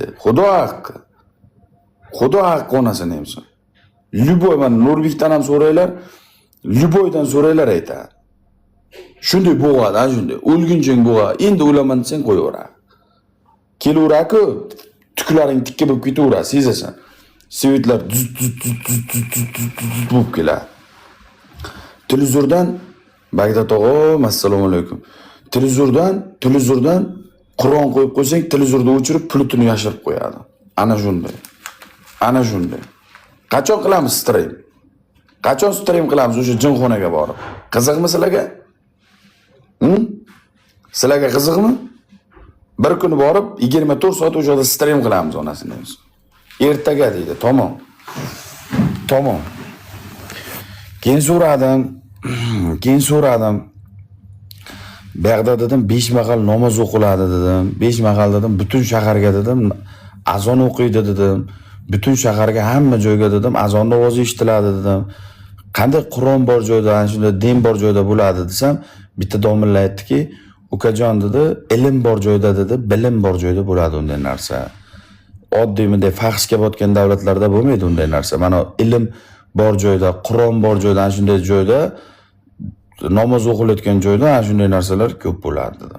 Xudo haqqi. Xudo haqqi onasini emsin. Lyuboy mana Nurbekdan ham so'raylar, Lyuboydan so'raylar aytadi. Shunday bo'g'adi, shunday. O'lgunchang bo'g'adi. Endi o'laman desang qo'yaver. Kelaver-ku, tuklaring tikka bo'lib ketaveradi, sezasan. Svetlar bo'lib keladi. Televizordan Bagdod og'am, assalomu alaykum. Televizordan Qur'on qo'yib qo'ysang, televizorda o'chirib, pultini yashirib qo'yadi. Ana shunday. Ana shunday. Qachon qilamiz stream? Qachon stream qilamiz o'sha jinxonaga borib? Qiziqmi sizlarga? Sizlarga qiziqmi? Bir kuni borib 24 soat o'sha yerda stream qilamiz onasini. Ertaga deydi, tamom. Tamom. Keyin so'radim. Bag'dod dedim 5 mahal namoz o'qiladi dedim. 5 mahal dedim butun shaharga dedim azon o'qiydi dedim. Butun shaharga hamma joyga dedim azon ovozi eshitiladi dedim. Qanday Qur'on bor joyda, ana shunday din bor joyda bo'ladi desam, bitta domilla aytdiki, "Ukajon" dedi, "ilm bor joyda" dedi, "bilim bor joyda bo'ladi unday narsa." Oddiy bunday faxsga botgan davlatlarda bo'lmaydi unday narsa. Mana ilm bor joyda, Qur'on bor joyda, ana shunday joyda, namoz o'qilayotgan joyda ana shunday narsalar ko'p bo'ladi dedi.